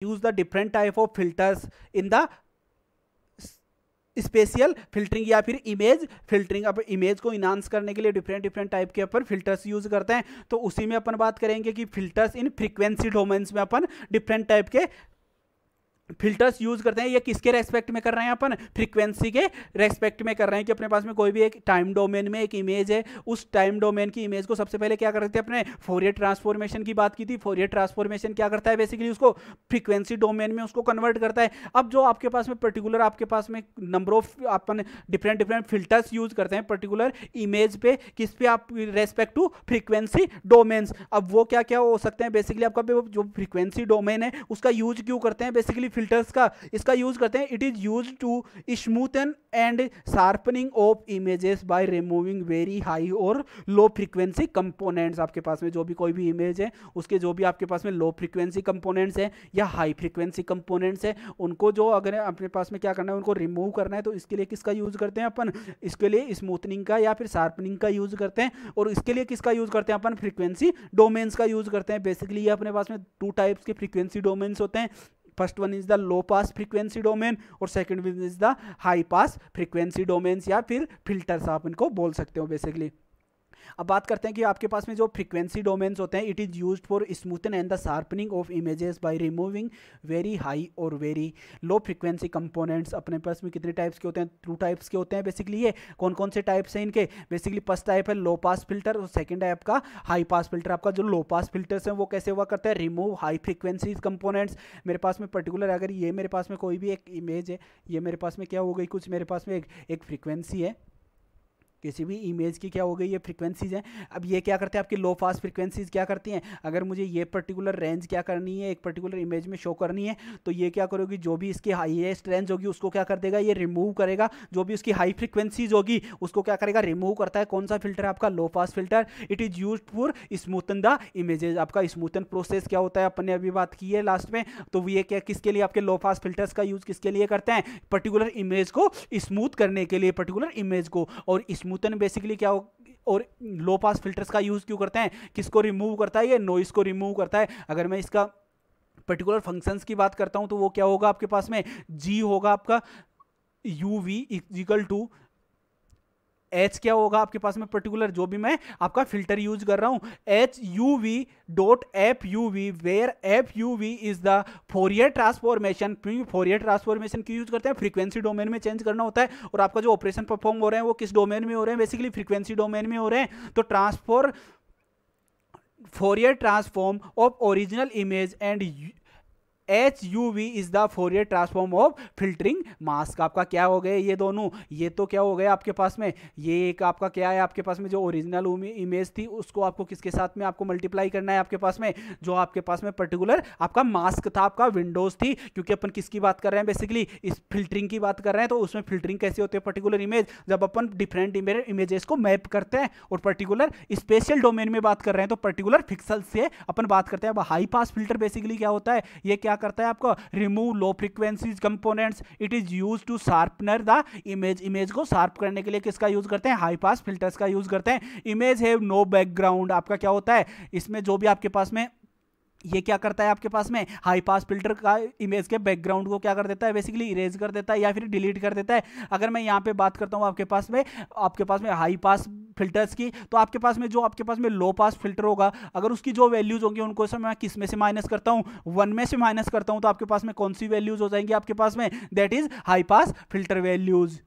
Use the different type of filters in the spatial filtering या फिर image filtering. अब image को enhance करने के लिए डिफरेंट डिफरेंट टाइप के अपन फिल्टर्स यूज करते हैं, तो उसी में अपन बात करेंगे कि फिल्टर्स इन फ्रीक्वेंसी डोमेन्स में अपन डिफरेंट टाइप के फिल्टर्स यूज करते हैं। ये किसके रेस्पेक्ट में कर रहे हैं अपन, फ्रीक्वेंसी के रेस्पेक्ट में कर रहे हैं कि अपने पास में कोई भी एक टाइम डोमेन में एक इमेज है, उस टाइम डोमेन की इमेज को सबसे पहले क्या करते थे अपने फोरियर ट्रांसफॉर्मेशन की बात की थी। फोरियर ट्रांसफॉर्मेशन क्या करता है, बेसिकली उसको फ्रीक्वेंसी डोमेन में उसको कन्वर्ट करता है। अब जो आपके पास में पर्टिकुलर आपके पास में number of upon different different filters use करते हैं पर्टिकुलर इमेज पे, किस पे आप रेस्पेक्ट टू फ्रीक्वेंसी डोमेन्स। अब वो क्या क्या हो सकते हैं, बेसिकली आपका जो फ्रीक्वेंसी डोमेन है उसका यूज क्यों करते हैं, बेसिकली फिल्टर्स का इसका यूज करते हैं। It is use to smoothen and sharpening of images by removing very high और लो फ्रीक्वेंसी कंपोनेंट्स। आपके पास में जो भी कोई भी इमेज है उसके जो भी आपके पास में लो फ्रीक्वेंसी कंपोनेंट्स है या हाई फ्रीक्वेंसी कंपोनेंट्स है, उनको जो अगर अपने पास में क्या करना है, उनको रिमूव करना है, तो इसके लिए किसका यूज करते हैं अपन, इसके लिए स्मूथनिंग का या फिर शार्पनिंग का यूज करते हैं। और इसके लिए किसका यूज करते हैं अपन, फ्रीक्वेंसी डोमेन्स का यूज करते हैं। बेसिकली ये अपने पास में टू टाइप्स के फ्रीक्वेंसी डोमेन्स होते हैं। First one is the low pass frequency domain और second one is the high pass frequency domains या फिर फिल्टर्स आप इनको बोल सकते हो बेसिकली। अब बात करते हैं कि आपके पास में जो फ्रीक्वेंसी डोमेन्स होते हैं, it is used for smoothen and the sharpening of images by removing very high और वेरी लो फ्रीक्वेंसी कंपोनेंट्स। अपने पास में कितने टाइप्स के होते हैं, टू टाइप्स के होते हैं बेसिकली। ये कौन कौन से टाइप्स हैं इनके, बेसिकली फर्स्ट टाइप है लो पास फिल्टर और सेकंड है आपका हाई पास फिल्टर। आपका जो लो पास फिल्टर्स हैं वो कैसे हुआ करता है, रिमूव हाई फ्रीक्वेंसी कंपोनेंट्स। मेरे पास में पर्टिकुलर अगर ये मेरे पास में कोई भी एक इमेज है, ये मेरे पास में क्या हो गई, कुछ मेरे पास में एक फ्रीक्वेंसी है, किसी भी इमेज की क्या हो गई, ये फ्रीक्वेंसीज हैं। अब ये क्या करते हैं, आपकी लो पास फ्रीक्वेंसीज क्या करती हैं, अगर मुझे ये पर्टिकुलर रेंज क्या करनी है, एक पर्टिकुलर इमेज में शो करनी है, तो ये क्या करोगी, जो भी इसकी हाईएस्ट रेंज होगी उसको क्या कर देगा, ये रिमूव करेगा। जो भी उसकी हाई फ्रीक्वेंसीज होगी उसको क्या करेगा, रिमूव करता है। कौन सा फिल्टर है आपका, low pass filter. It is use for smoothen the images. आपका स्मूथन प्रोसेस क्या होता है, अपन ने अभी बात की है लास्ट में, तो ये क्या किसके लिए, आपके लो पास फिल्टर्स का यूज किसके लिए करते हैं, पर्टिकुलर इमेज को स्मूथ करने के लिए, पर्टिकुलर इमेज को। और स्मूथन बेसिकली क्या और लो पास फिल्टर्स का यूज क्यों करते हैं, किसको रिमूव करता है, ये नॉइस को रिमूव करता है। अगर मैं इसका पर्टिकुलर फंक्शंस की बात करता हूं तो वो क्या होगा आपके पास में, जी होगा आपका uv इक्वल टू एच, क्या होगा आपके पास में पर्टिकुलर जो भी मैं आपका फिल्टर यूज कर रहा हूं, H U V dot F U V, where F U V is the Fourier transformation. Fourier transformation की यूज करते हैं, फ्रीक्वेंसी डोमेन में चेंज करना होता है। और आपका जो ऑपरेशन परफॉर्म हो रहे हैं वो किस डोमेन में हो रहे हैं, बेसिकली फ्रीक्वेंसी डोमेन में हो रहे हैं। तो Fourier transform of original image and H U V is the Fourier transform of filtering mask. आपका क्या हो गए ये दोनों, ये तो क्या हो गया आपके पास में, ये एक आपका क्या है, आपके पास में जो ओरिजिनल इमेज थी उसको आपको किसके साथ में आपको मल्टीप्लाई करना है, आपके पास में जो आपके पास में पर्टिकुलर आपका मास्क था, आपका विंडोज थी। क्योंकि अपन किसकी बात कर रहे हैं, बेसिकली इस फिल्टरिंग की बात कर रहे हैं। तो उसमें फिल्टरिंग कैसे होती है, पर्टिकुलर इमेज जब अपन डिफरेंट इमेजेस को मैप करते हैं और पर्टिकुलर स्पेशल डोमेन में बात कर रहे हैं, तो पर्टिकुलर पिक्सल से अपन बात करते हैं। अब हाई पास फिल्टर बेसिकली क्या होता है, ये क्या करता है आपको, remove low frequencies components. It is use to sharpener the image. Image को शार्प करने के लिए किसका यूज करते हैं, हाई पास फिल्टर्स का यूज करते हैं। Image have no background. आपका क्या होता है, इसमें जो भी आपके पास में ये क्या करता है, आपके पास में हाई पास फिल्टर का इमेज के बैकग्राउंड को क्या कर देता है, बेसिकली इरेज कर देता है या फिर डिलीट कर देता है। अगर मैं यहाँ पे बात करता हूँ आपके पास में हाई पास फिल्टर्स की, तो आपके पास में लो पास फिल्टर होगा, अगर उसकी जो वैल्यूज होंगी उनको से मैं किस में से माइनस करता हूँ, 1 में से माइनस करता हूँ, तो आपके पास में कौन सी वैल्यूज हो जाएंगी आपके पास में, that is high pass filter values.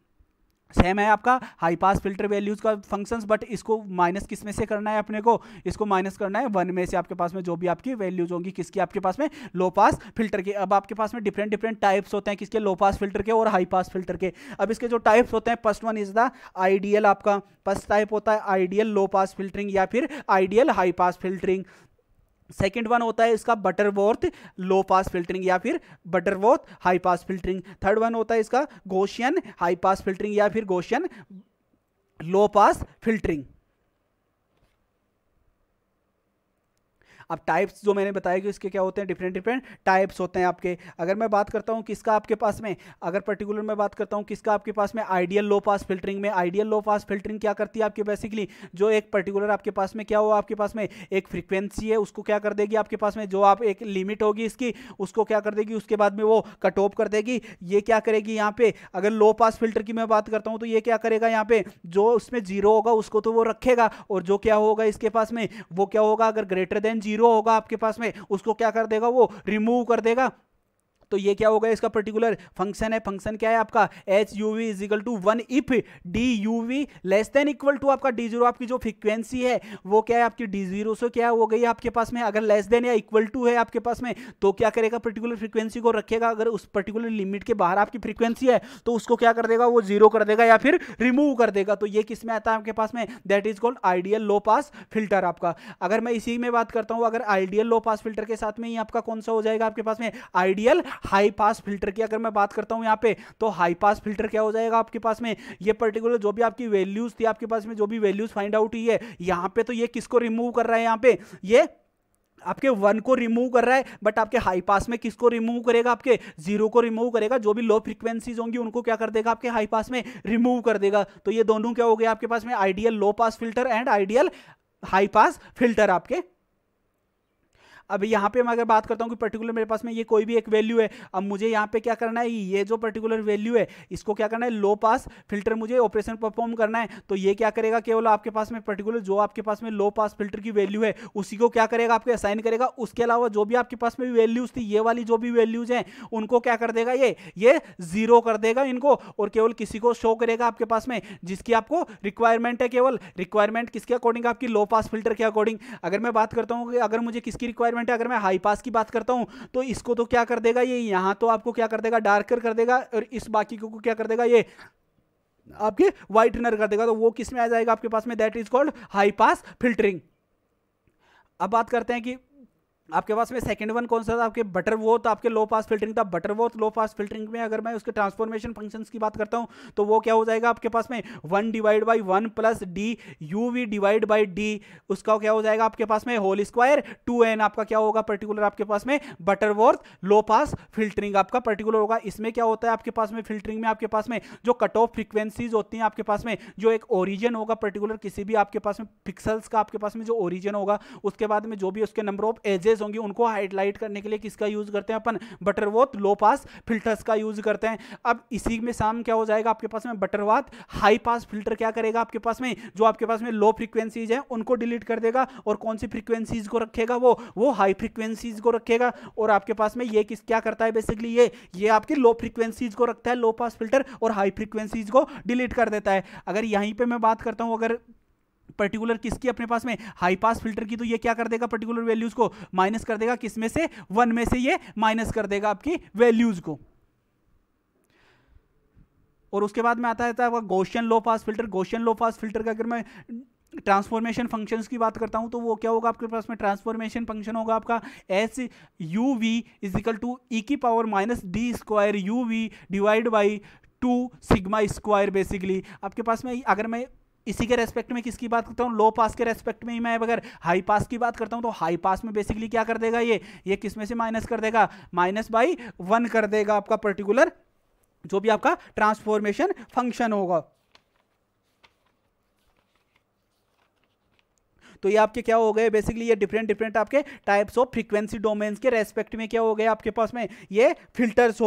Same है आपका हाई पास फिल्टर वैल्यूज का फंक्शंस, बट इसको माइनस किस में से करना है अपने को, इसको माइनस करना है 1 में से। आपके पास में जो भी आपकी वैल्यूज होंगी किसकी, आपके पास में लो पास फिल्टर के। अब आपके पास में डिफरेंट टाइप्स होते हैं किसके, लो पास फिल्टर के और हाई पास फिल्टर के। अब इसके जो टाइप्स होते हैं, first one is the ideal. आपका फर्स्ट टाइप होता है आइडियल लो पास फिल्टरिंग या फिर ideal high pass filtering. Second one होता है इसका बटरवर्थ लो पास फिल्टरिंग या फिर Butterworth high pass filtering. Third one होता है इसका गॉसियन हाई पास फिल्टरिंग या फिर गॉसियन लो पास फिल्टरिंग। अब टाइप्स जो मैंने बताया कि इसके क्या होते हैं, डिफरेंट डिफरेंट टाइप्स होते हैं आपके। अगर मैं बात करता हूँ किसका आपके पास में, अगर पर्टिकुलर मैं बात करता हूँ किसका आपके पास में, आइडियल लो पास फिल्टरिंग में। आइडियल लो पास फिल्टरिंग क्या करती है आपके, बेसिकली जो एक पर्टिकुलर आपके पास में क्या हो, आपके पास में एक फ्रीक्वेंसी है उसको क्या कर देगी आपके पास में, जो आप एक लिमिट होगी इसकी उसको क्या कर देगी, उसके बाद में वो कट ऑफ कर देगी। ये क्या करेगी यहाँ पे, अगर लो पास फिल्टर की मैं बात करता हूँ तो ये क्या करेगा यहाँ पे, जो उसमें जीरो होगा उसको तो वो रखेगा, और जो क्या होगा इसके पास में वो क्या होगा, अगर ग्रेटर देन जीरो होगा आपके पास में उसको क्या कर देगा, वो रिमूव कर देगा। तो ये क्या होगा, इसका पर्टिकुलर फंक्शन है। फंक्शन क्या है आपका, H U V is equal to 1 if D U V less than equal to आपका डी जीरो। आपकी जो फ्रीक्वेंसी है वो क्या है आपकी डी जीरो से क्या हो गई आपके पास में, अगर लेस देन या इक्वल टू है आपके पास में तो क्या करेगा, पर्टिकुलर फ्रीक्वेंसी को रखेगा। अगर उस पर्टिकुलर लिमिट के बाहर आपकी फ्रीक्वेंसी है तो उसको क्या कर देगा, वो जीरो कर देगा या फिर रिमूव कर देगा। तो ये किस में आता है आपके पास में, that is called ideal low pass filter आपका। अगर मैं इसी में बात करता हूं, अगर आइडियल लो पास फिल्टर के साथ में ही आपका कौन सा हो जाएगा आपके पास में, आइडियल हाई पास फिल्टर की अगर मैं बात करता हूं यहां पे, तो हाई पास फिल्टर क्या हो जाएगा आपके पास में, ये पर्टिकुलर जो भी आपकी वैल्यूज थी आपके पास में, जो भी वैल्यूज फाइंड आउट हुई है यहां पे, तो ये किसको रिमूव कर रहा है, यहां पे ये आपके 1 को रिमूव कर रहा है। बट आपके हाई पास में किसको रिमूव करेगा, आपके 0 को रिमूव करेगा। जो भी लो फ्रीक्वेंसीज होंगी उनको क्या कर देगा, आपके हाई पास में रिमूव कर देगा। तो ये दोनों क्या हो गया आपके पास में, ideal low pass filter and ideal high pass filter आपके। अब यहाँ पे मैं अगर बात करता हूँ कि पर्टिकुलर मेरे पास में ये कोई भी एक वैल्यू है, अब मुझे यहाँ पे क्या करना है, ये जो पर्टिकुलर वैल्यू है इसको क्या करना है, लो पास फिल्टर मुझे ऑपरेशन परफॉर्म करना है। तो ये क्या करेगा, केवल आपके पास में पर्टिकुलर जो आपके पास में लो पास फिल्टर की वैल्यू है उसी को क्या करेगा, आपके असाइन करेगा। उसके अलावा जो भी आपके पास में वैल्यूज थी, ये वाली जो भी वैल्यूज हैं उनको क्या कर देगा, ये जीरो कर देगा इनको, और केवल किसी को शो करेगा आपके पास में जिसकी आपको रिक्वायरमेंट है। केवल रिक्वायरमेंट किसके अकॉर्डिंग, आपकी लो पास फिल्टर के अकॉर्डिंग। अगर मैं बात करता हूँ कि अगर मुझे किसकी रिक्वायरमेंट, अगर मैं हाई पास की बात करता हूं तो इसको तो क्या कर देगा, ये यहां तो आपको क्या कर देगा, डार्कर कर देगा, और इस बाकी को क्या कर देगा, ये आपके व्हाइटनर कर देगा। तो वो किस में आ जाएगा आपके पास में, that is called high pass filtering. अब बात करते हैं कि आपके पास में सेकंड वन कौन सा था, आपके बटरवर्थ आपके लो पास फिल्टरिंग था। बटरवर्थ लो पास फिल्टरिंग में अगर मैं उसके ट्रांसफॉर्मेशन फंक्शंस की बात करता हूं तो वो क्या हो जाएगा आपके पास में, 1 divide by 1 plus D U V divide by D, उसका क्या हो जाएगा आपके पास में होल स्क्वायर 2n। आपका क्या होगा पर्टिकुलर आपके पास में बटरवर्थ लो पास फिल्टरिंग आपका पर्टिकुलर होगा। इसमें क्या होता है आपके पास में, फिल्टरिंग में आपके पास में जो कट ऑफ फ्रीक्वेंसीज होती हैं आपके पास में, जो एक ओरिजिन होगा पर्टिकुलर किसी भी आपके पास में पिक्सल्स का आपके पास में जो ओरिजिन होगा, उसके बाद में जो भी उसके नंबर ऑफ एजेस होंगी उनको हाईलाइट करने के लिए किसका यूज करते हैं अपन, बटरवर्थ लो पास फिल्टर्स का यूज करते हैं। अब इसी में साम क्या हो जाएगा आपके पास में, बटरवर्थ हाई पास फिल्टर क्या करेगा आपके पास में, जो आपके पास में लो फ्रीक्वेंसीज है उनको डिलीट कर देगा, और कौन सी फ्रीक्वेंसीज को रखेगा, वो हाई फ्रीक्वेंसीज को रखेगा। और आपके पास में ये क्या करता है, बेसिकली ये आपकी लो फ्रीक्वेंसीज को रखता है लो पास फिल्टर, और हाई फ्रीक्वेंसीज को डिलीट कर देता है। अगर यहीं पे मैं बात करता हूं अगर पर्टिकुलर किसकी अपने पास में हाई पास फिल्टर की, तो ये क्या कर देगा, पर्टिकुलर वैल्यूज को माइनस कर देगा, किसमें से, 1 में से ये माइनस कर देगा आपकी वैल्यूज को। और उसके बाद में आता है आपका गॉसियन लो पास फिल्टर। गॉसियन लो पास फिल्टर का अगर मैं ट्रांसफॉर्मेशन फंक्शंस की बात करता हूं तो वो क्या होगा आपके पास में, ट्रांसफॉर्मेशन फंक्शन होगा आपका S U V is equal to E की power minus D square U V divide by 2 sigma square. Basically आपके पास में अगर मैं इसी के रेस्पेक्ट में किसकी बात करता हूं, लो पास के रेस्पेक्ट में ही मैं अगर हाई पास की बात करता हूं तो हाई पास में बेसिकली क्या कर देगा, ये किस में से माइनस कर देगा, माइनस बाई 1 कर देगा आपका पर्टिकुलर जो भी आपका ट्रांसफॉर्मेशन फंक्शन होगा। तो ये आपके क्या हो गए, बेसिकली ये डिफरेंट आपके टाइप्स ऑफ फ्रीक्वेंसी डोमेन्स के रेस्पेक्ट में क्या हो गए आपके पास में, ये फिल्टर्स